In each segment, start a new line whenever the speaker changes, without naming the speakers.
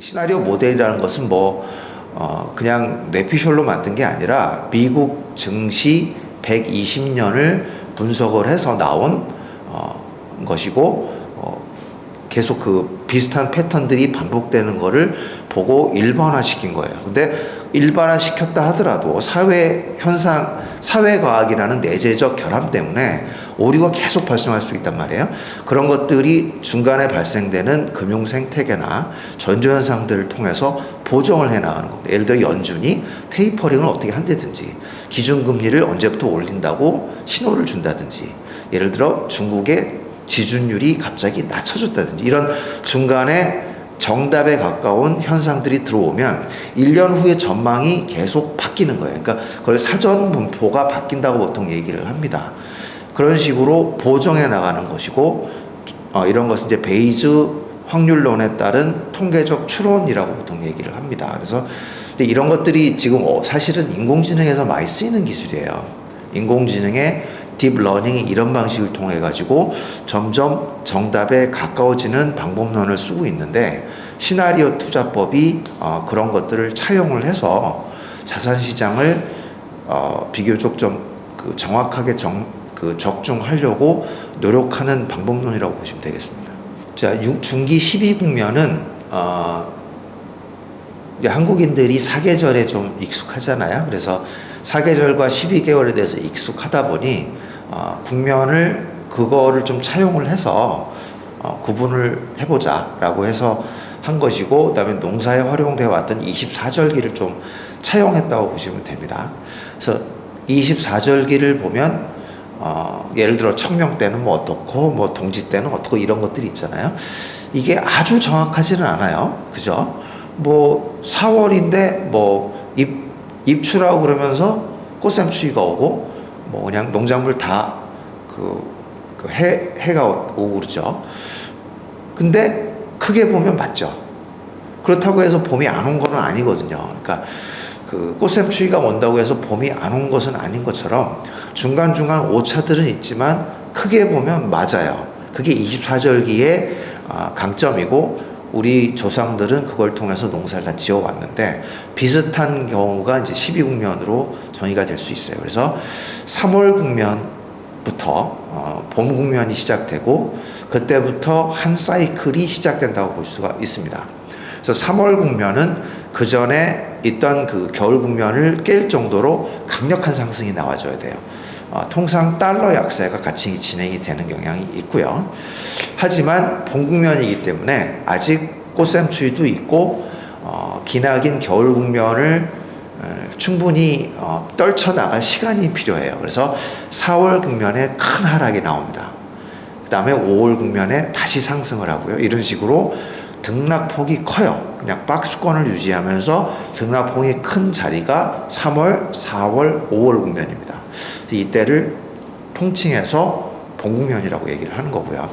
시나리오 모델이라는 것은 그냥 뇌피셜로 만든 게 아니라 미국 증시 120년을 분석을 해서 나온 것이고, 계속 그 비슷한 패턴들이 반복되는 거를 보고 일반화시킨 거예요. 근데 일반화시켰다 하더라도 사회 현상, 사회과학이라는 내재적 결함 때문에 오류가 계속 발생할 수 있단 말이에요. 그런 것들이 중간에 발생되는 금융 생태계나 전조현상들을 통해서 보정을 해 나가는 겁니다. 예를 들어 연준이 테이퍼링을 어떻게 한다든지, 기준금리를 언제부터 올린다고 신호를 준다든지, 예를 들어 중국의 지준율이 갑자기 낮춰졌다든지, 이런 중간에 정답에 가까운 현상들이 들어오면 1년 후에 전망이 계속 바뀌는 거예요. 그러니까 그걸 사전 분포가 바뀐다고 보통 얘기를 합니다. 그런 식으로 보정해 나가는 것이고, 이런 것은 이제 베이즈 확률론에 따른 통계적 추론이라고 보통 얘기를 합니다. 그래서 근데 이런 것들이 지금 사실은 인공지능에서 많이 쓰이는 기술이에요. 인공지능의 딥러닝이 이런 방식을 통해 가지고 점점 정답에 가까워지는 방법론을 쓰고 있는데, 시나리오 투자법이 그런 것들을 차용을 해서 자산시장을 비교적 좀 그 정확하게 적중하려고 노력하는 방법론이라고 보시면 되겠습니다. 자, 중기 12국면은 한국인들이 사계절에 좀 익숙하잖아요. 그래서 사계절과 12개월에 대해서 익숙하다 보니 국면을 그거를 좀 차용을 해서 구분을 해보자라고 해서 한 것이고, 그다음에 농사에 활용되어 왔던 24절기를 좀 차용했다고 보시면 됩니다. 그래서 24절기를 보면 예를 들어 청명 때는 뭐 어떻고, 동지 때는 어떻고, 이런 것들이 있잖아요. 이게 아주 정확하지는 않아요. 그죠? 4월인데 입추라고 그러면서 꽃샘추위가 오고, 그냥 농작물 다 해가 오고 그러죠. 근데 크게 보면 맞죠. 그렇다고 해서 봄이 안 온 건 아니거든요. 그러니까 그 꽃샘추위가 온다고 해서 봄이 안 온 것은 아닌 것처럼 중간중간 오차들은 있지만 크게 보면 맞아요. 그게 24절기의 강점이고, 우리 조상들은 그걸 통해서 농사를 다 지어왔는데, 비슷한 경우가 이제 12국면으로 정의가 될 수 있어요. 그래서 3월 국면부터 봄 국면이 시작되고, 그때부터 한 사이클이 시작된다고 볼 수가 있습니다. 그래서 3월 국면은 그 전에 있던 그 겨울 국면을 깰 정도로 강력한 상승이 나와줘야 돼요. 통상 달러 약세가 같이 진행이 되는 경향이 있고요. 하지만 봄 국면이기 때문에 아직 꽃샘추위도 있고, 기나긴 겨울 국면을 충분히 떨쳐나갈 시간이 필요해요. 그래서 4월 국면에 큰 하락이 나옵니다. 그 다음에 5월 국면에 다시 상승을 하고요. 이런 식으로 등락폭이 커요. 그냥 박스권을 유지하면서 등락폭이 큰 자리가 3월, 4월, 5월 국면입니다. 이때를 통칭해서 봄 국면이라고 얘기를 하는 거고요.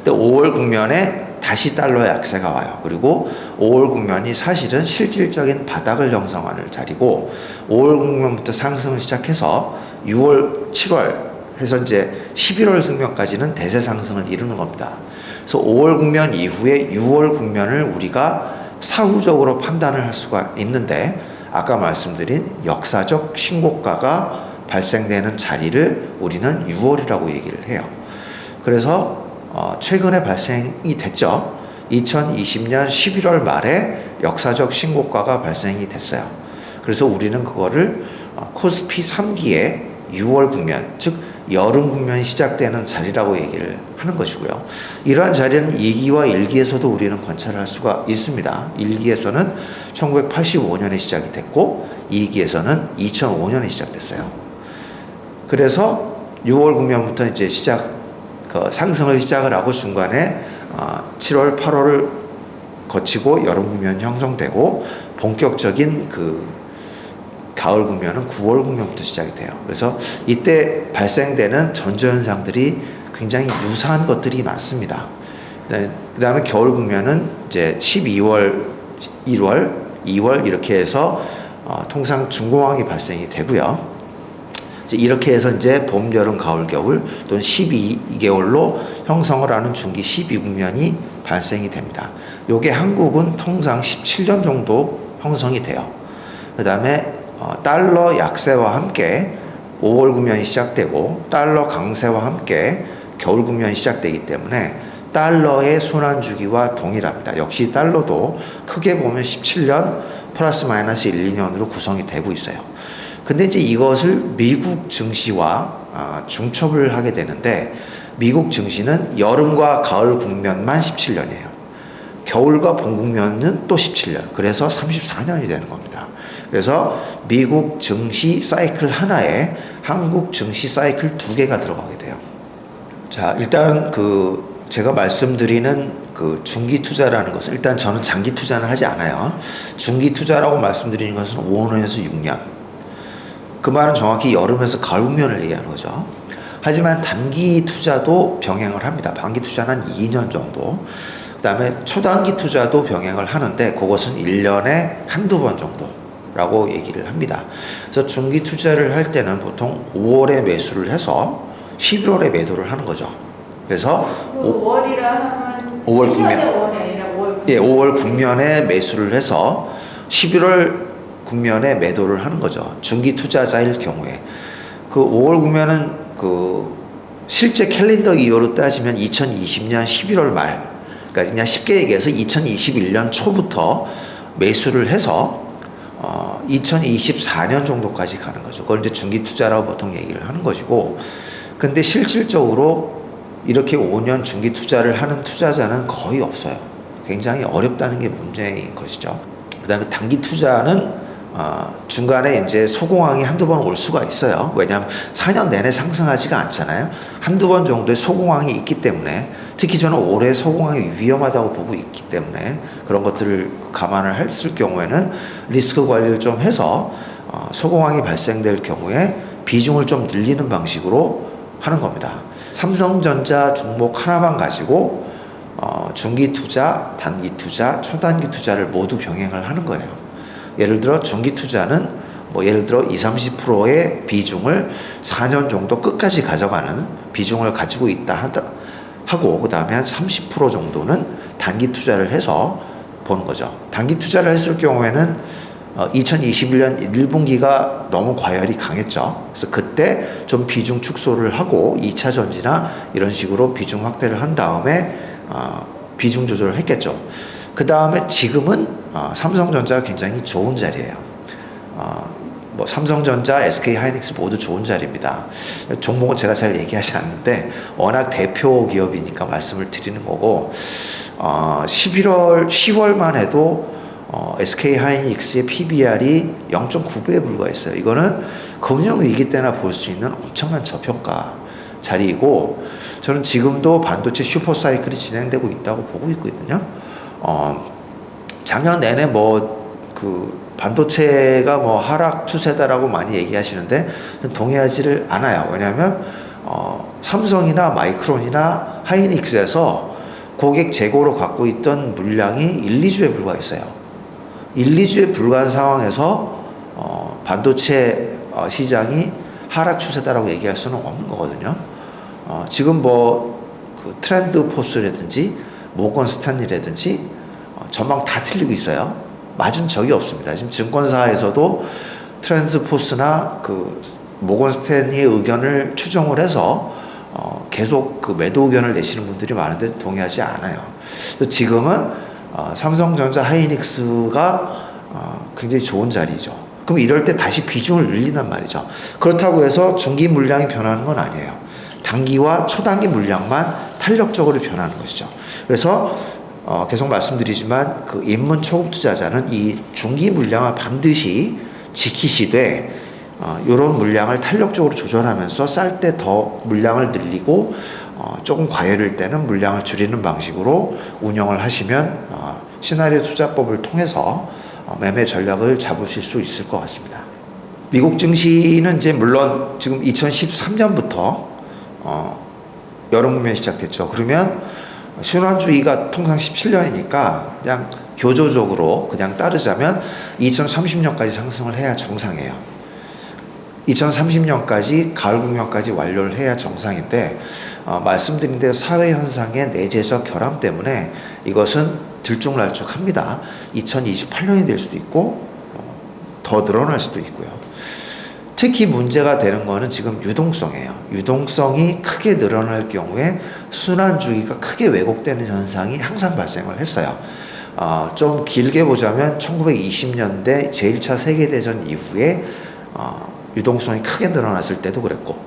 근데 5월 국면에 다시 달러 약세가 와요. 그리고 5월 국면이 사실은 실질적인 바닥을 형성하는 자리고, 5월 국면부터 상승을 시작해서 6월, 7월 해서 이제 11월 승면까지는 대세 상승을 이루는 겁니다. 그래서 5월 국면 이후에 6월 국면을 우리가 사후적으로 판단을 할 수가 있는데, 아까 말씀드린 역사적 신고가가 발생되는 자리를 우리는 6월이라고 얘기를 해요. 그래서 최근에 발생이 됐죠. 2020년 11월 말에 역사적 신고가가 발생이 됐어요. 그래서 우리는 그거를 코스피 3기의 6월 국면, 즉 여름 국면이 시작되는 자리라고 얘기를 하는 것이고요. 이러한 자리는 2기와 1기에서도 우리는 관찰할 수가 있습니다. 1기에서는 1985년에 시작이 됐고, 2기에서는 2005년에 시작됐어요. 그래서 6월 국면부터 이제 상승을 시작을 하고, 중간에 7월, 8월을 거치고 여름 국면이 형성되고, 본격적인 가을 국면은 9월 국면부터 시작이 돼요. 그래서 이때 발생되는 전조현상들이 굉장히 유사한 것들이 많습니다. 그 다음에 겨울 국면은 이제 12월, 1월, 2월 이렇게 해서 통상 중공황이 발생이 되고요. 이렇게 해서 이제 봄, 여름, 가을, 겨울 또는 12개월로 형성을 하는 중기 12국면이 발생이 됩니다. 요게 한국은 통상 17년 정도 형성이 돼요. 그 다음에 달러 약세와 함께 5월 국면이 시작되고 달러 강세와 함께 겨울 국면이 시작되기 때문에 달러의 순환 주기와 동일합니다. 역시 달러도 크게 보면 17년 플러스 마이너스 1, 2년으로 구성이 되고 있어요. 근데 이제 이것을 미국 증시와 중첩을 하게 되는데 미국 증시는 여름과 가을 국면만 17년이에요. 겨울과 봄 국면은 또 17년. 그래서 34년이 되는 겁니다. 그래서 미국 증시 사이클 하나에 한국 증시 사이클 두 개가 들어가게 돼요. 자, 일단 제가 말씀드리는 중기 투자라는 것은 일단 저는 장기 투자는 하지 않아요. 중기 투자라고 말씀드리는 것은 5년에서 6년. 그 말은 정확히 여름에서 가을 국면을 얘기하는 거죠. 하지만 단기 투자도 병행을 합니다. 단기 투자는 한 2년 정도. 그 다음에 초단기 투자도 병행을 하는데 그것은 1년에 한두 번 정도라고 얘기를 합니다. 그래서 중기 투자를 할 때는 보통 5월에 매수를 해서 11월에 매도를 하는 거죠. 그래서
5월이라 하면
5월 국면.
5월이 아니라 5월.
예, 5월 국면에 매수를 해서 11월 국면에 매도를 하는 거죠. 중기 투자자일 경우에. 5월 국면은 실제 캘린더 이어로 따지면 2020년 11월 말, 그러니까 그냥 쉽게 얘기해서 2021년 초부터 매수를 해서 2024년 정도까지 가는 거죠. 그걸 이제 중기 투자라고 보통 얘기를 하는 것이고, 근데 실질적으로 이렇게 5년 중기 투자를 하는 투자자는 거의 없어요. 굉장히 어렵다는 게 문제인 것이죠. 그 다음에 단기 투자는 중간에 이제 소공황이 한두 번 올 수가 있어요. 왜냐하면 4년 내내 상승하지가 않잖아요. 한두 번 정도의 소공황이 있기 때문에, 특히 저는 올해 소공황이 위험하다고 보고 있기 때문에 그런 것들을 감안을 했을 경우에는 리스크 관리를 좀 해서 소공황이 발생될 경우에 비중을 좀 늘리는 방식으로 하는 겁니다. 삼성전자 종목 하나만 가지고 중기 투자, 단기 투자, 초단기 투자를 모두 병행을 하는 거예요. 예를 들어 중기 투자는 예를 들어 20-30%의 비중을 4년 정도 끝까지 가져가는 비중을 가지고 있다 하고, 그 다음에 한 30% 정도는 단기 투자를 해서 보는 거죠. 단기 투자를 했을 경우에는 2021년 1분기가 너무 과열이 강했죠. 그래서 그때 좀 비중 축소를 하고 2차 전지나 이런 식으로 비중 확대를 한 다음에 비중 조절을 했겠죠. 그 다음에 지금은 삼성전자가 굉장히 좋은 자리예요. 삼성전자, SK하이닉스 모두 좋은 자리입니다. 종목은 제가 잘 얘기하지 않는데 워낙 대표 기업이니까 말씀을 드리는 거고, 10월만 해도 SK하이닉스의 PBR이 0.9배에 불과했어요. 이거는 금융위기 때나 볼 수 있는 엄청난 저평가 자리이고, 저는 지금도 반도체 슈퍼사이클이 진행되고 있다고 보고 있거든요. 작년 내내 반도체가 하락 추세다라고 많이 얘기하시는데 동의하지를 않아요. 왜냐하면 삼성이나 마이크론이나 하이닉스에서 고객 재고로 갖고 있던 물량이 1, 2주에 불과했어요. 1, 2주에 불과한 상황에서 반도체 시장이 하락 추세다라고 얘기할 수는 없는 거거든요. 지금 트렌드 포스라든지 모건 스탠리라든지 전망 다 틀리고 있어요. 맞은 적이 없습니다. 지금 증권사에서도 트렌드 포스나 모건 스탠리의 의견을 추정을 해서 계속 매도 의견을 내시는 분들이 많은데 동의하지 않아요. 지금은 삼성전자, 하이닉스가 굉장히 좋은 자리죠. 그럼 이럴 때 다시 비중을 늘린단 말이죠. 그렇다고 해서 중기 물량이 변하는 건 아니에요. 단기와 초단기 물량만 탄력적으로 변하는 것이죠. 그래서 계속 말씀드리지만 입문 초급 투자자는 이 중기 물량을 반드시 지키시되 이런 물량을 탄력적으로 조절하면서 쌀 때 더 물량을 늘리고 조금 과열일 때는 물량을 줄이는 방식으로 운영을 하시면 시나리오 투자법을 통해서 매매 전략을 잡으실 수 있을 것 같습니다. 미국 증시는 이제 물론 지금 2013년부터 여름 국면이 시작됐죠. 그러면 순환주의가 통상 17년이니까 그냥 교조적으로 그냥 따르자면 2030년까지 상승을 해야 정상이에요. 2030년까지 가을 국면까지 완료를 해야 정상인데 말씀드린 대로 사회 현상의 내재적 결함 때문에 이것은 들쭉날쭉합니다. 2028년이 될 수도 있고 더 늘어날 수도 있고요. 특히 문제가 되는 거는 지금 유동성이에요. 유동성이 크게 늘어날 경우에 순환주기가 크게 왜곡되는 현상이 항상 발생을 했어요. 좀 길게 보자면 1920년대 제1차 세계대전 이후에 유동성이 크게 늘어났을 때도 그랬고,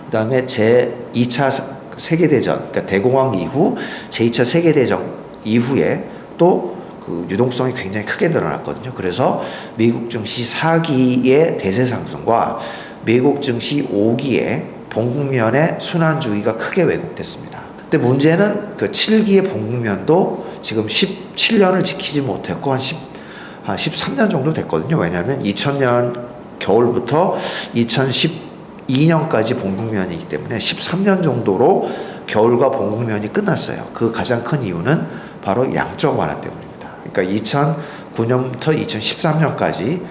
그 다음에 제2차 세계대전, 그러니까 대공황 이후 제2차 세계대전 이후에 또 그 유동성이 굉장히 크게 늘어났거든요. 그래서 미국 증시 4기의 대세 상승과 미국 증시 5기의 봉국면의 순환주기가 크게 왜곡됐습니다. 근데 문제는 그 7기의 봉국면도 지금 17년을 지키지 못했고 한 13년 정도 됐거든요. 왜냐하면 2000년 겨울부터 2012년까지 봉국면이기 때문에 13년 정도로 겨울과 봉국면이 끝났어요. 그 가장 큰 이유는 바로 양적 완화 때문입니다. 그러니까 2009년부터 2013년까지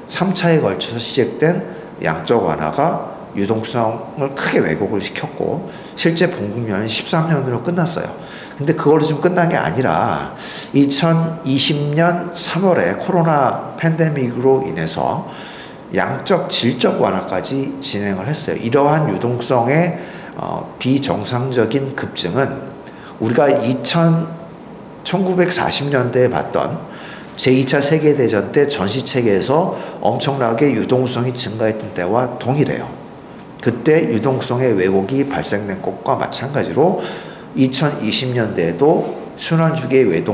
3차에 걸쳐서 시작된 양적 완화가 유동성을 크게 왜곡을 시켰고 실제 봉국면은 13년으로 끝났어요. 근데 그걸로 좀 끝난 게 아니라 2020년 3월에 코로나 팬데믹으로 인해서 양적 질적 완화까지 진행을 했어요. 이러한 유동성의 비정상적인 급증은 우리가 1940년대에 봤던 제2차 세계대전 때 전시체계에서 엄청나게 유동성이 증가했던 때와 동일해요. 그때 유동성의 왜곡이 발생된 것과 마찬가지로 2020년대에도 순환주기의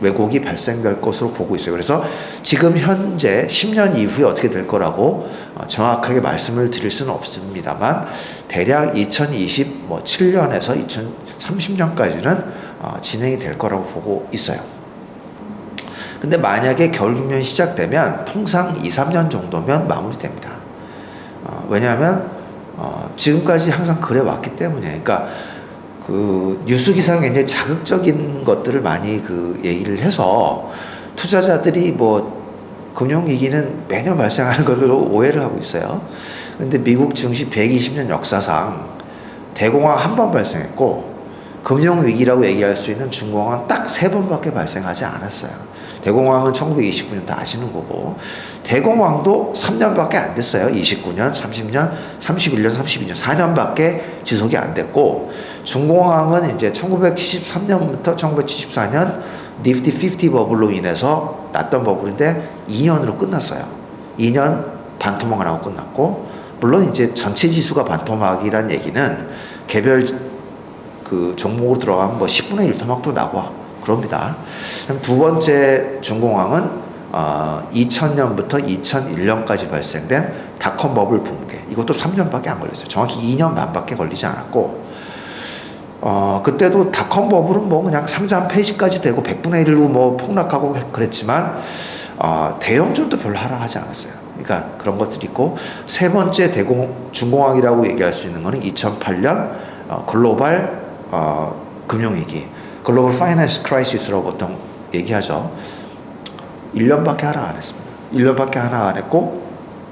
왜곡이 발생될 것으로 보고 있어요. 그래서 지금 현재 10년 이후에 어떻게 될 거라고 정확하게 말씀을 드릴 수는 없습니다만 대략 2027년에서 2030년까지는 진행이 될 거라고 보고 있어요. 근데 만약에 겨울 국면이 시작되면 통상 2, 3년 정도면 마무리됩니다. 왜냐하면 지금까지 항상 그래 왔기 때문에. 그러니까 그 뉴스 기사가 굉장히 자극적인 것들을 많이 그 얘기를 해서 투자자들이 뭐 금융위기는 매년 발생하는 것으로 오해를 하고 있어요. 근데 미국 증시 120년 역사상 대공황 한 번 발생했고 금융위기라고 얘기할 수 있는 중공황은 딱 3번밖에 발생하지 않았어요. 대공황은 1929년 다 아시는 거고 대공황도 3년밖에 안 됐어요. 29년, 30년, 31년, 32년 4년밖에 지속이 안 됐고 중공황은 이제 1973년부터 1974년 니프티 50 버블로 인해서 났던 버블인데 2년으로 끝났어요. 2년 반토막을 하고 끝났고 물론 이제 전체 지수가 반토막이란 얘기는 개별 그 종목으로 들어가면 뭐 10분의 1 토막도 나고 그럽니다. 그럼 두 번째 중공황은 2000년부터 2001년까지 발생된 닷컴 버블 붕괴. 이것도 3년밖에 안 걸렸어요. 정확히 2년 반밖에 걸리지 않았고 그때도 닷컴 버블은 뭐 그냥 상장 폐지까지 되고 100분의 1로 뭐 폭락하고 그랬지만 대형주도 별로 하락하지 않았어요. 그러니까 그런 것들이 있고 세 번째 중공황이라고 얘기할 수 있는 거는 2008년 글로벌 금융위기, 글로벌 파이낸스 크라이시스라고 보통 얘기하죠. 1년밖에 하락 안 했습니다. 1년밖에 하락 안 했고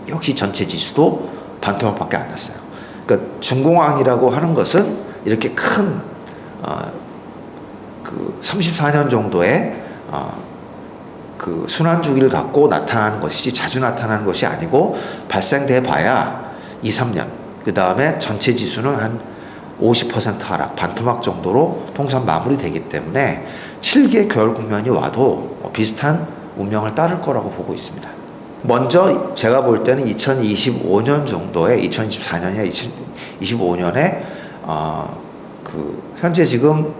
역시 전체 지수도 반토막밖에 안 났어요. 그러니까 중공황이라고 하는 것은 이렇게 큰 그 34년 정도의 그 순환주기를 갖고 나타나는 것이지 자주 나타나는 것이 아니고 발생돼 봐야 2, 3년. 그 다음에 전체 지수는 한 50% 하락, 반토막 정도로 통상 마무리되기 때문에 7기의 겨울 국면이 와도 비슷한 운명을 따를 거라고 보고 있습니다. 먼저 제가 볼 때는 2025년 정도에 2024년이나 2025년에 그 현재 지금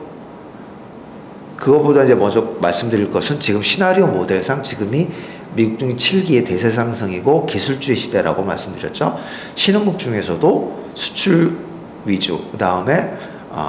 그거보다 이제 먼저 말씀드릴 것은 지금 시나리오 모델상 지금이 미국 중에 7기의 대세 상승이고 기술주의 시대라고 말씀드렸죠. 신흥국 중에서도 수출 위주, 그 다음에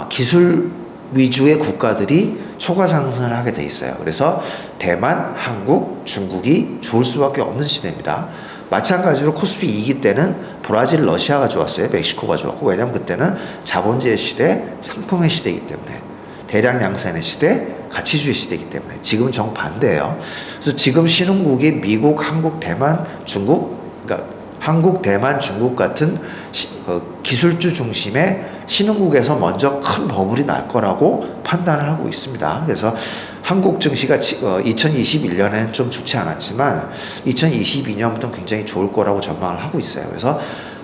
기술 위주의 국가들이 초과 상승을 하게 돼 있어요. 그래서 대만, 한국, 중국이 좋을 수밖에 없는 시대입니다. 마찬가지로 코스피 2기 때는 브라질, 러시아가 좋았어요. 멕시코가 좋았고 왜냐하면 그때는 자본주의 시대, 상품의 시대이기 때문에 대량 양산의 시대, 가치주의 시대이기 때문에 지금은 정반대예요. 그래서 지금 신흥국이 미국, 한국, 대만, 중국, 그러니까 한국, 대만, 중국 같은 기술주 중심의 신흥국에서 먼저 큰 버블이 날 거라고 판단을 하고 있습니다. 그래서 한국 증시가 2021년에는 좀 좋지 않았지만 2022년부터는 굉장히 좋을 거라고 전망을 하고 있어요. 그래서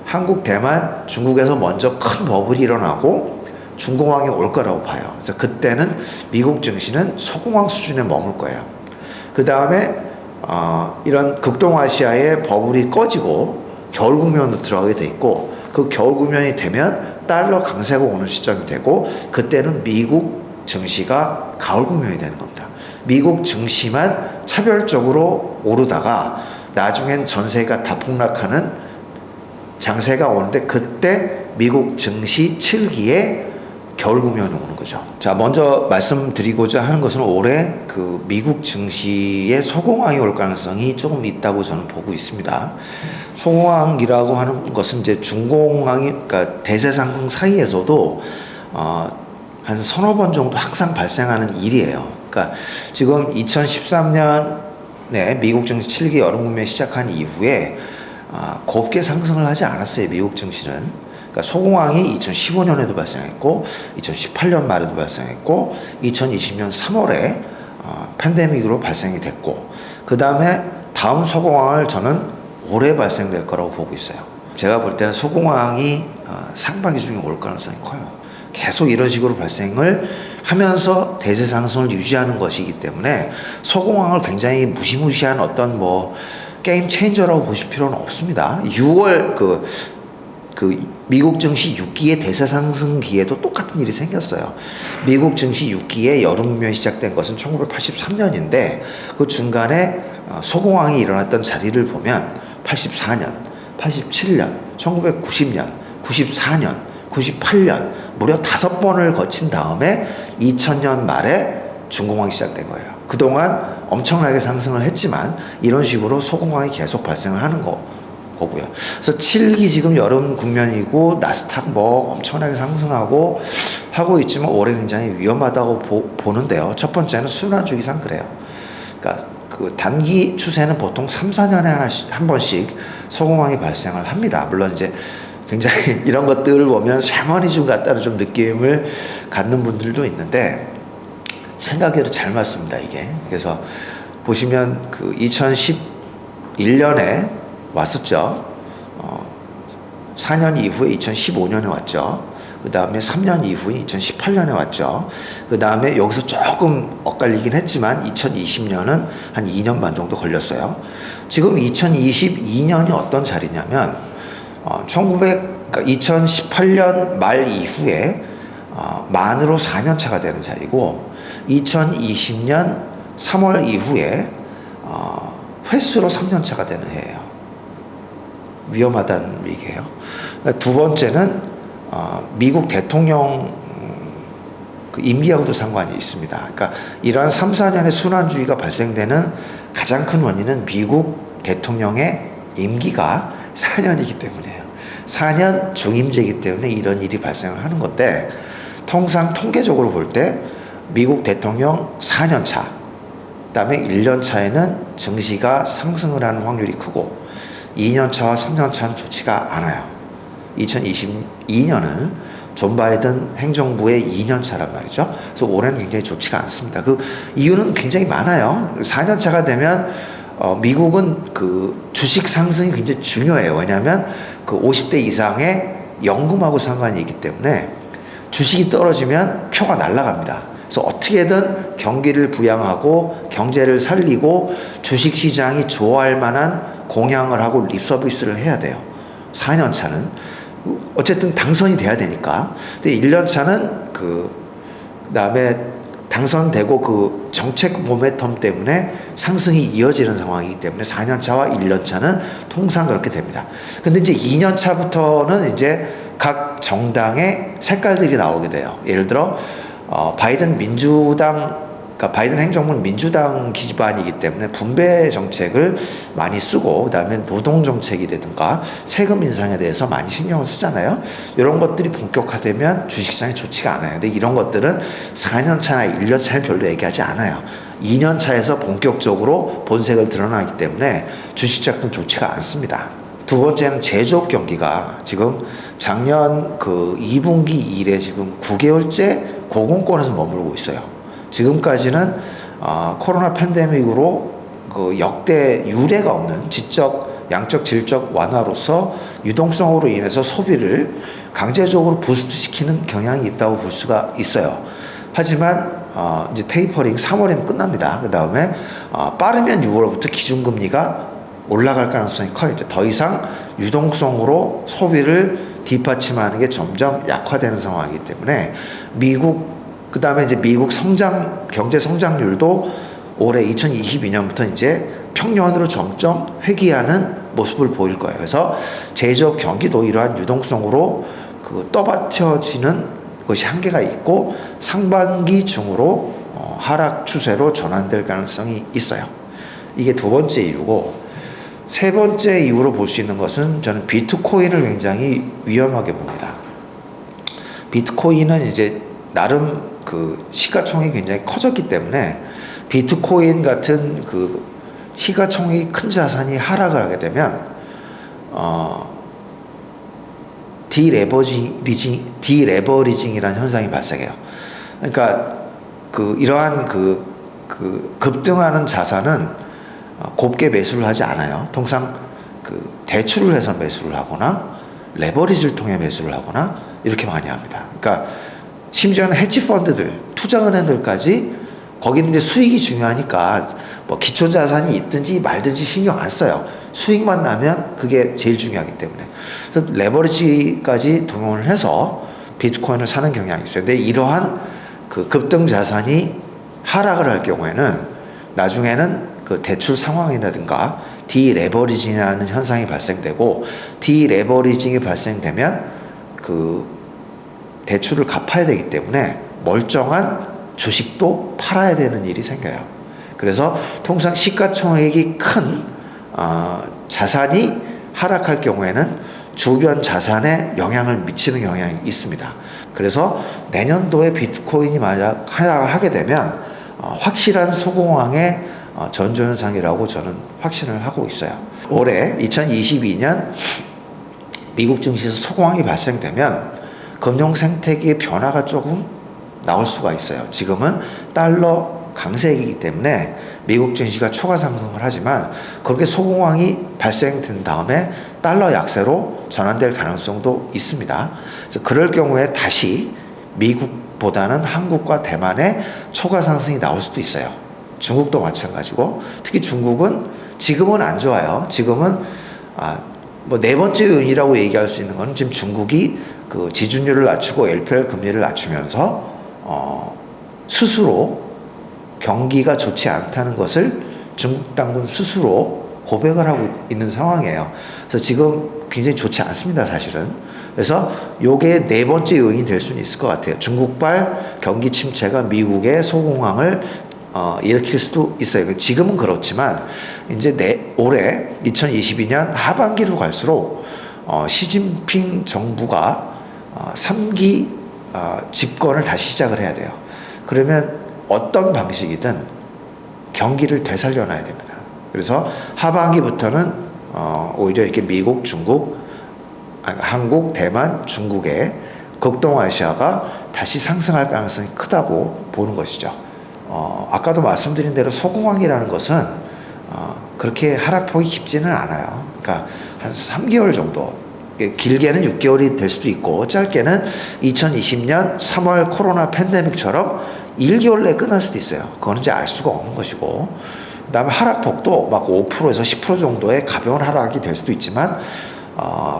한국, 대만, 중국에서 먼저 큰 버블이 일어나고 중공황이 올 거라고 봐요. 그래서 그때는 미국 증시는 소공황 수준에 머물 거예요. 그 다음에 이런 극동아시아의 버블이 꺼지고 겨울 국면으로 들어가게 돼 있고, 그 겨울 국면이 되면 달러 강세가 오는 시점이 되고, 그때는 미국 증시가 가을 국면이 되는 겁니다. 미국 증시만 차별적으로 오르다가 나중엔 전세가 다 폭락하는 장세가 오는데, 그때 미국 증시 7기에 겨울 국면이 오는 거죠. 자, 먼저 말씀드리고자 하는 것은 올해 그 미국 증시의 소공황이 올 가능성이 조금 있다고 저는 보고 있습니다. 소공황이라고 하는 것은 이제 중공황이, 그러니까 대세 상승 사이에서도 한 서너 번 정도 항상 발생하는 일이에요. 그러니까 지금 2013년에 미국 증시 7기 여름 국면 시작한 이후에 곱게 상승을 하지 않았어요. 미국 증시는. 그러니까 소공황이 2015년에도 발생했고 2018년 말에도 발생했고 2020년 3월에 팬데믹으로 발생이 됐고, 그 다음에 다음 소공황을 저는 올해 발생될 거라고 보고 있어요. 제가 볼 때는 소공황이 상반기 중에 올 가능성이 커요. 계속 이런 식으로 발생을 하면서 대세 상승을 유지하는 것이기 때문에 소공황을 굉장히 무시무시한 어떤 게임 체인저라고 보실 필요는 없습니다. 6월 그 미국 증시 6기의 대세 상승기에도 똑같은 일이 생겼어요. 미국 증시 6기의 여름 국면이 시작된 것은 1983년인데 그 중간에 소공황이 일어났던 자리를 보면 84년, 87년, 1990년, 94년, 98년 무려 5번을 거친 다음에 2000년 말에 중공황이 시작된 거예요. 그동안 엄청나게 상승을 했지만 이런 식으로 소공황이 계속 발생을 하는 거고요. 그래서 7기 지금 여름 국면이고 나스닥 엄청나게 상승하고 하고 있지만 올해 굉장히 위험하다고 보는데요. 첫 번째는 순환주기상 그래요. 그러니까 그 단기 추세는 보통 3, 4년에 한 번씩 소공황이 발생을 합니다. 물론 이제 굉장히 이런 것들을 보면 샤머니즘 같다는 좀 느낌을 갖는 분들도 있는데 생각해도 잘 맞습니다, 이게. 그래서 보시면 그 2011년에 왔었죠. 4년 이후에 2015년에 왔죠. 그 다음에 3년 이후에 2018년에 왔죠. 그 다음에 여기서 조금 엇갈리긴 했지만 2020년은 한 2년 반 정도 걸렸어요. 지금 2022년이 어떤 자리냐면 2018년 말 이후에 만으로 4년 차가 되는 자리고 2020년 3월 이후에 횟수로 3년 차가 되는 해예요. 위험하다는 얘기예요. 두 번째는 미국 대통령 그 임기하고도 상관이 있습니다. 그러니까 이러한 3, 4년의 순환주의가 발생되는 가장 큰 원인은 미국 대통령의 임기가 4년이기 때문이에요. 4년 중임제이기 때문에 이런 일이 발생을 하는 건데, 통상 통계적으로 볼 때 미국 대통령 4년 차, 그다음에 1년 차에는 증시가 상승을 하는 확률이 크고 2년 차와 3년 차는 좋지가 않아요. 2022년은 존 바이든 행정부의 2년 차란 말이죠. 그래서 올해는 굉장히 좋지가 않습니다. 그 이유는 굉장히 많아요. 4년 차가 되면 미국은 그 주식 상승이 굉장히 중요해요. 왜냐하면 그 50대 이상의 연금하고 상관이 있기 때문에 주식이 떨어지면 표가 날아갑니다. 그래서 어떻게든 경기를 부양하고 경제를 살리고 주식 시장이 좋아할 만한 공약을 하고 립 서비스를 해야 돼요. 4년 차는 어쨌든 당선이 돼야 되니까. 근데 1년 차는 그다음에 당선되고 그 정책 모멘텀 때문에 상승이 이어지는 상황이기 때문에 4년 차와 1년 차는 통상 그렇게 됩니다. 근데 이제 2년 차부터는 이제 각 정당의 색깔들이 나오게 돼요. 예를 들어 바이든 민주당, 그러니까 바이든 행정부는 민주당 기반이기 때문에 분배 정책을 많이 쓰고, 그다음에 노동 정책이라든가 세금 인상에 대해서 많이 신경을 쓰잖아요. 이런 것들이 본격화되면 주식시장이 좋지가 않아요. 근데 이런 것들은 4년 차나 1년 차는 별로 얘기하지 않아요. 2년 차에서 본격적으로 본색을 드러나기 때문에 주식시장은 좋지가 않습니다. 두 번째는 제조업 경기가 지금 작년 그 2분기 이래 지금 9개월째 고공권에서 머물고 있어요. 지금까지는 코로나 팬데믹으로 그 역대 유례가 없는 지적, 양적, 질적 완화로서 유동성으로 인해서 소비를 강제적으로 부스트시키는 경향이 있다고 볼 수가 있어요. 하지만 이제 테이퍼링 3월이면 끝납니다. 그 다음에 빠르면 6월부터 기준금리가 올라갈 가능성이 커요. 이제 더 이상 유동성으로 소비를 뒷받침하는 게 점점 약화되는 상황이기 때문에 미국, 그 다음에 이제 미국 경제 성장률도 올해 2022년부터 이제 평년으로 점점 회귀하는 모습을 보일 거예요. 그래서 제조업 경기도 이러한 유동성으로 그 떠받쳐지는 것이 한계가 있고 상반기 중으로 하락 추세로 전환될 가능성이 있어요. 이게 두 번째 이유고, 세 번째 이유로 볼 수 있는 것은 저는 비트코인을 굉장히 위험하게 봅니다. 비트코인은 이제 나름 그 시가총액이 굉장히 커졌기 때문에 비트코인 같은 그 시가총액이 큰 자산이 하락을 하게 되면 디레버리징이라는 현상이 발생해요. 그러니까 이러한 급등하는 자산은 곱게 매수를 하지 않아요. 통상 대출을 해서 매수를 하거나 레버리지를 통해 매수를 하거나 이렇게 많이 합니다. 그러니까 심지어는 헤지펀드들, 투자은행들까지 거기는 이제 수익이 중요하니까 뭐 기초자산이 있든지 말든지 신경 안 써요. 수익만 나면 그게 제일 중요하기 때문에. 그래서 레버리지까지 동원을 해서 비트코인을 사는 경향이 있어요. 근데 이러한 그 급등 자산이 하락을 할 경우에는 나중에는 그 대출 상황이라든가 디레버리징이라는 현상이 발생되고, 디레버리징이 발생되면 그 대출을 갚아야 되기 때문에 멀쩡한 주식도 팔아야 되는 일이 생겨요. 그래서 통상 시가총액이 큰 자산이 하락할 경우에는 주변 자산에 영향을 미치는 경향이 있습니다. 그래서 내년도에 비트코인이 만약 하락을 하게 되면 확실한 소공황의 전조현상이라고 저는 확신을 하고 있어요. 올해 2022년 미국 증시에서 소공황이 발생되면 금융 생태계의 변화가 조금 나올 수가 있어요. 지금은 달러 강세이기 때문에 미국 증시가 초과 상승을 하지만 그렇게 소공황이 발생된 다음에 달러 약세로 전환될 가능성도 있습니다. 그래서 그럴 경우에 다시 미국보다는 한국과 대만의 초과 상승이 나올 수도 있어요. 중국도 마찬가지고, 특히 중국은 지금은 안 좋아요. 지금은 뭐 네 번째 요인이라고 얘기할 수 있는 건 지금 중국이 그 지준율을 낮추고 LPR 금리를 낮추면서 스스로 경기가 좋지 않다는 것을 중국 당군 스스로 고백을 하고 있는 상황이에요. 그래서 지금 굉장히 좋지 않습니다, 사실은. 그래서 요게 네 번째 요인이 될 수는 있을 것 같아요. 중국발 경기 침체가 미국의 소공황을 일으킬 수도 있어요. 지금은 그렇지만 이제 올해 2022년 하반기로 갈수록 시진핑 정부가 3기 집권을 다시 시작을 해야 돼요. 그러면 어떤 방식이든 경기를 되살려놔야 됩니다. 그래서 하반기부터는 오히려 이렇게 미국, 중국, 한국, 대만, 중국의 극동아시아가 다시 상승할 가능성이 크다고 보는 것이죠. 아까도 말씀드린 대로 소공황이라는 것은 그렇게 하락폭이 깊지는 않아요. 그러니까 한 3개월 정도, 길게는 6개월이 될 수도 있고 짧게는 2020년 3월 코로나 팬데믹처럼 1개월 내에 끝날 수도 있어요. 그거는 이제 알 수가 없는 것이고, 그 다음에 하락폭도 막 5%에서 10% 정도의 가벼운 하락이 될 수도 있지만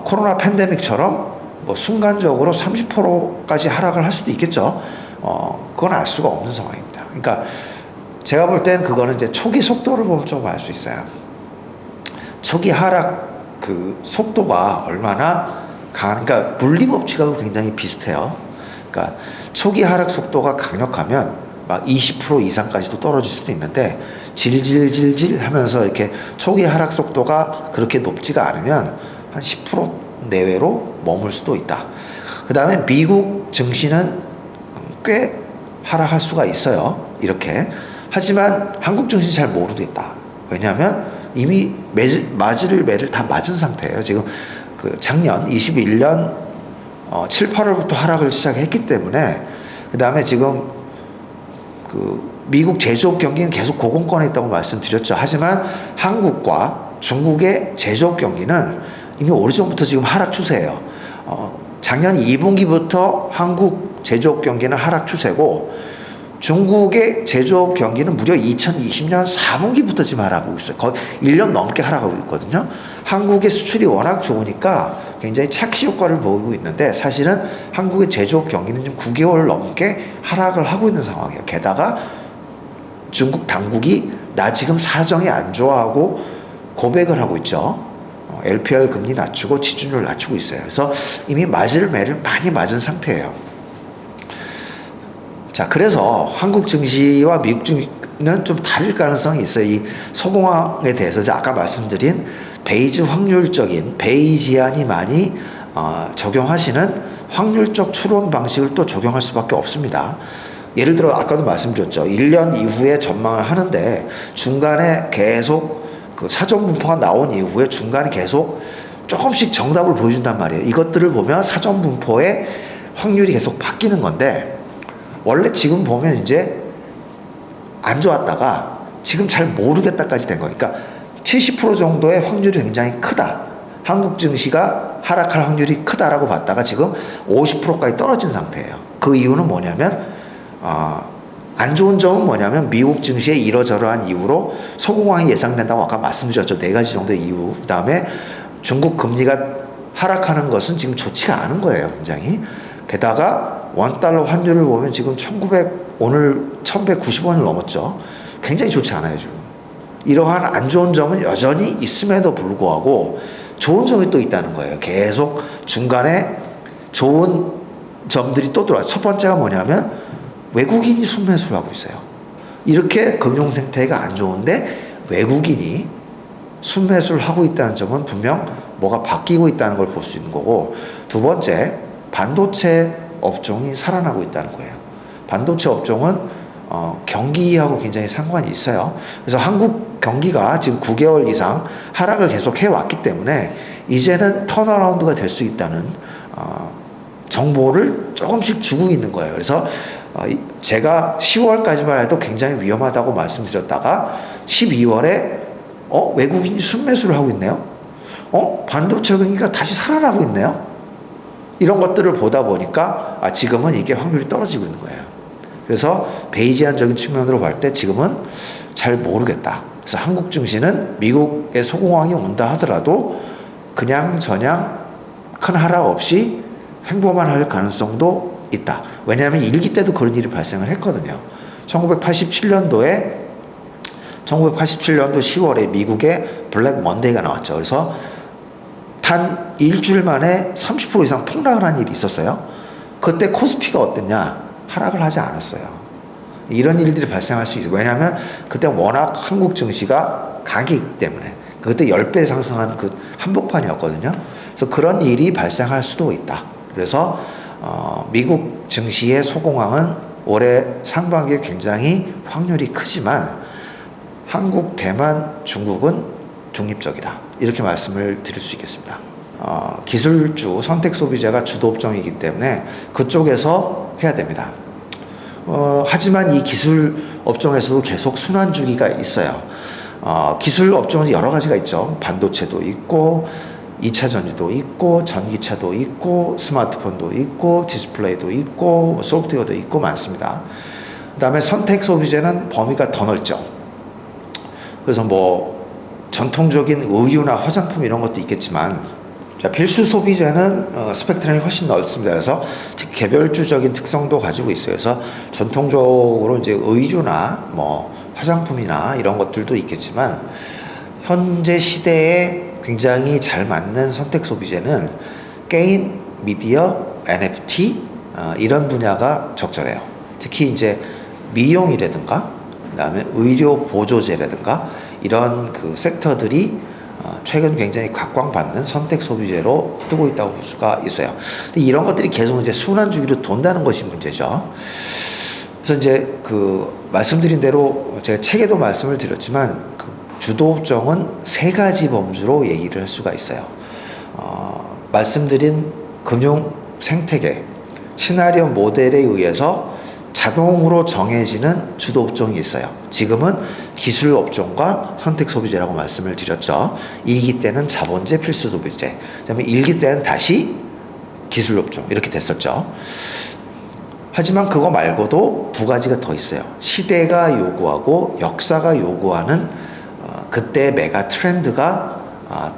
코로나 팬데믹처럼 뭐 순간적으로 30%까지 하락을 할 수도 있겠죠. 그건 알 수가 없는 상황입니다. 그러니까 제가 볼 땐 그거는 이제 초기 속도를 보면 좀 알 수 있어요. 초기 하락 그 속도가 얼마나 그러니까 물리 법칙하고 굉장히 비슷해요. 그러니까 초기 하락 속도가 강력하면 막 20% 이상까지도 떨어질 수도 있는데 질질질질 하면서 이렇게 초기 하락 속도가 그렇게 높지가 않으면 한 10% 내외로 머물 수도 있다. 그 다음에 미국 증시는 꽤 하락할 수가 있어요. 이렇게. 하지만 한국 증시는 잘 모르겠다. 왜냐하면 이미 맞을 매를 다 맞은 상태예요. 지금 그 작년 21년 7, 8월부터 하락을 시작했기 때문에 그 다음에 지금 그 미국 제조업 경기는 계속 고공권에 있다고 말씀드렸죠. 하지만 한국과 중국의 제조업 경기는 이미 오래전부터 지금 하락 추세예요. 작년 2분기부터 한국 제조업 경기는 하락 추세고 중국의 제조업 경기는 무려 2020년 4분기부터 지금 하락하고 있어요. 거의 1년 넘게 하락하고 있거든요. 한국의 수출이 워낙 좋으니까 굉장히 착시 효과를 보이고 있는데 사실은 한국의 제조업 경기는 지금 9개월 넘게 하락을 하고 있는 상황이에요. 게다가 중국 당국이 나 지금 사정이 안 좋아하고 고백을 하고 있죠. LPR 금리 낮추고 지준율 낮추고 있어요. 그래서 이미 맞을 매를 많이 맞은 상태예요. 자, 그래서 한국 증시와 미국 증시는 좀 다를 가능성이 있어요. 이 소공황에 대해서 아까 말씀드린 베이지 확률적인 베이지안이 많이 적용하시는 확률적 추론 방식을 또 적용할 수밖에 없습니다. 예를 들어 아까도 말씀드렸죠. 1년 이후에 전망을 하는데 중간에 계속 그 사전 분포가 나온 이후에 중간에 계속 조금씩 정답을 보여준단 말이에요. 이것들을 보면 사전 분포의 확률이 계속 바뀌는 건데 원래 지금 보면 이제 안 좋았다가 지금 잘 모르겠다까지 된 거니까 70% 정도의 확률이 굉장히 크다. 한국 증시가 하락할 확률이 크다라고 봤다가 지금 50%까지 떨어진 상태예요. 그 이유는 뭐냐면 안 좋은 점은 뭐냐면 미국 증시의 이러저러한 이유로 소공황이 예상된다고 아까 말씀드렸죠. 4가지 정도의 이유. 그 다음에 중국 금리가 하락하는 것은 지금 좋지가 않은 거예요. 굉장히. 게다가 원달러 환율을 보면 지금 오늘 1190원을 넘었죠. 굉장히 좋지 않아요, 지금. 이러한 안 좋은 점은 여전히 있음에도 불구하고 좋은 점이 또 있다는 거예요. 계속 중간에 좋은 점들이 또 들어와요. 첫 번째가 뭐냐면 외국인이 순매수를 하고 있어요. 이렇게 금융 생태가 안 좋은데 외국인이 순매수를 하고 있다는 점은 분명 뭐가 바뀌고 있다는 걸 볼 수 있는 거고, 두 번째, 반도체 업종이 살아나고 있다는 거예요. 반도체 업종은 경기하고 굉장히 상관이 있어요. 그래서 한국 경기가 지금 9개월 이상 하락을 계속 해왔기 때문에 이제는 턴어라운드가 될 수 있다는 정보를 조금씩 주고 있는 거예요. 그래서 제가 10월까지만 해도 굉장히 위험하다고 말씀드렸다가 12월에 외국인이 순매수를 하고 있네요. 반도체 경기가 다시 살아나고 있네요. 이런 것들을 보다 보니까 지금은 이게 확률이 떨어지고 있는 거예요. 그래서 베이지안적인 측면으로 볼 때 지금은 잘 모르겠다. 그래서 한국 증시는 미국의 소공황이 온다 하더라도 그냥 저냥 큰 하락 없이 횡보만 할 가능성도 있다. 왜냐하면 1기 때도 그런 일이 발생을 했거든요. 1987년도 10월에 미국에 블랙 먼데이가 나왔죠. 그래서 단 일주일 만에 30% 이상 폭락을 한 일이 있었어요. 그때 코스피가 어땠냐? 하락을 하지 않았어요. 이런 일들이 발생할 수 있어요. 왜냐하면 그때 워낙 한국 증시가 강했기 때문에 그때 10배 상승한 그 한복판이었거든요. 그래서 그런 일이 발생할 수도 있다. 그래서 미국 증시의 소공황은 올해 상반기에 굉장히 확률이 크지만 한국, 대만, 중국은 중립적이다. 이렇게 말씀을 드릴 수 있겠습니다. 기술주, 선택소비재가 주도 업종이기 때문에 그쪽에서 해야 됩니다. 하지만 이 기술 업종에서도 계속 순환 주기가 있어요. 기술 업종은 여러 가지가 있죠. 반도체도 있고 2차 전지도 있고 전기차도 있고 스마트폰도 있고 디스플레이도 있고 소프트웨어도 있고 많습니다. 그 다음에 선택 소비재는 범위가 더 넓죠. 그래서 전통적인 의류나 화장품 이런 것도 있겠지만 필수 소비재는 스펙트럼이 훨씬 넓습니다. 그래서 개별주적인 특성도 가지고 있어요. 그래서 전통적으로 이제 의류나 화장품이나 이런 것들도 있겠지만 현재 시대에 굉장히 잘 맞는 선택 소비재는 게임, 미디어, NFT 이런 분야가 적절해요. 특히 이제 미용이라든가 그다음에 의료 보조제라든가 이런 그 섹터들이 최근 굉장히 각광받는 선택 소비재로 뜨고 있다고 볼 수가 있어요. 근데 이런 것들이 계속 이제 순환 주기로 돈다는 것이 문제죠. 그래서 이제 말씀드린 대로 제가 책에도 말씀을 드렸지만 주도업종은 세 가지 범주로 얘기를 할 수가 있어요. 말씀드린 금융 생태계, 시나리오 모델에 의해서 자동으로 정해지는 주도업종이 있어요. 지금은 기술업종과 선택소비재라고 말씀을 드렸죠. 2기 때는 자본재, 필수소비재, 그다음에 1기 때는 다시 기술업종 이렇게 됐었죠. 하지만 그거 말고도 두 가지가 더 있어요. 시대가 요구하고 역사가 요구하는 그때 메가 트렌드가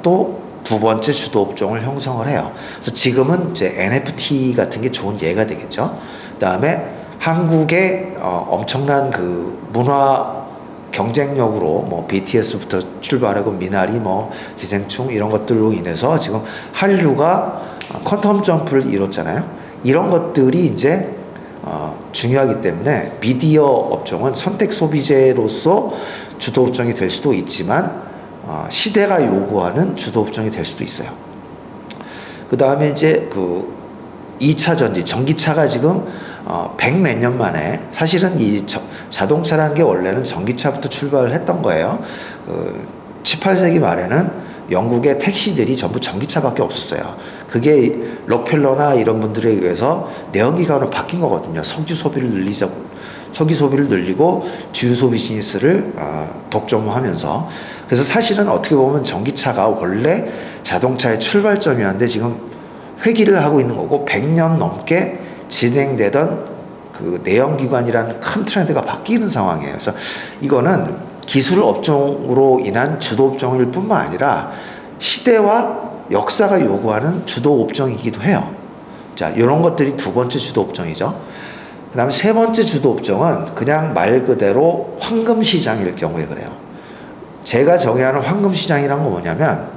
또 두 번째 주도 업종을 형성을 해요. 그래서 지금은 이제 NFT 같은 게 좋은 예가 되겠죠. 그다음에 한국의 엄청난 그 문화 경쟁력으로 뭐 BTS부터 출발하고 미나리, 뭐 기생충 이런 것들로 인해서 지금 한류가 퀀텀 점프를 이뤘잖아요. 이런 것들이 이제 중요하기 때문에 미디어 업종은 선택 소비재로서 주도 업종이 될 수도 있지만 시대가 요구하는 주도 업종이 될 수도 있어요. 그 다음에 이제 그 2차 전지, 전기차가 지금 100몇 년 만에 사실은 이 자동차라는 게 원래는 전기차부터 출발을 했던 거예요. 그 18세기 말에는 영국의 택시들이 전부 전기차밖에 없었어요. 그게 록펠러나 이런 분들에 의해서 내연기관으로 바뀐 거거든요. 석유 소비를 늘리고 주유 소비 비즈니스를 독점하면서. 그래서 사실은 어떻게 보면 전기차가 원래 자동차의 출발점이었는데 지금 회귀를 하고 있는 거고 100년 넘게 진행되던 그 내연기관이라는 큰 트렌드가 바뀌는 상황이에요. 그래서 이거는 기술 업종으로 인한 주도 업종일 뿐만 아니라 시대와 역사가 요구하는 주도 업종이기도 해요. 자, 이런 것들이 두 번째 주도 업종이죠. 그 다음에 세 번째 주도 업종은 그냥 말 그대로 황금 시장일 경우에 그래요. 제가 정의하는 황금 시장이란 건 뭐냐면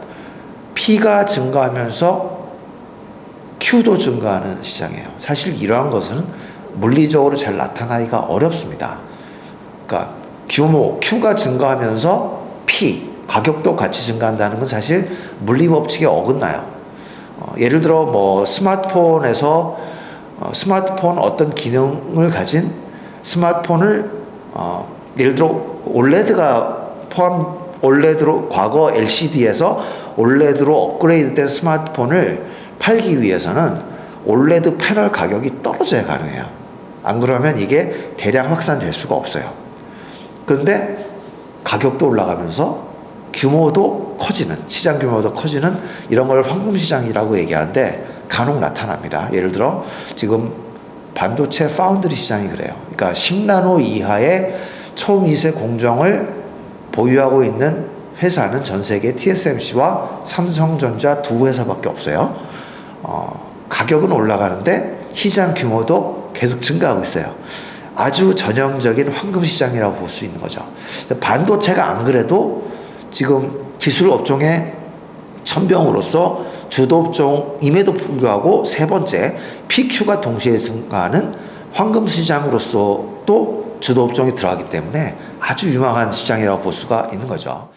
P가 증가하면서 Q도 증가하는 시장이에요. 사실 이러한 것은 물리적으로 잘 나타나기가 어렵습니다. 그러니까 규모 Q가 증가하면서 P 가격도 같이 증가한다는 건 사실 물리 법칙에 어긋나요. 예를 들어 뭐 스마트폰 어떤 기능을 가진 스마트폰을 예를 들어 올레드로 과거 LCD에서 올레드로 업그레이드된 스마트폰을 팔기 위해서는 올레드 패널 가격이 떨어져야 가능해요. 안 그러면 이게 대량 확산될 수가 없어요. 그런데 가격도 올라가면서 규모도 커지는, 시장 규모도 커지는 이런 걸 황금시장이라고 얘기하는데 간혹 나타납니다. 예를 들어 지금 반도체 파운드리 시장이 그래요. 그러니까 10나노 이하의 초미세 공정을 보유하고 있는 회사는 전 세계 TSMC와 삼성전자 두 회사밖에 없어요. 가격은 올라가는데 시장 규모도 계속 증가하고 있어요. 아주 전형적인 황금시장이라고 볼 수 있는 거죠. 반도체가 안 그래도 지금 기술 업종의 천병으로서 주도 업종임에도 불구하고 세 번째 PQ가 동시에 증가하는 황금시장으로서 또 주도 업종이 들어가기 때문에 아주 유망한 시장이라고 볼 수가 있는 거죠.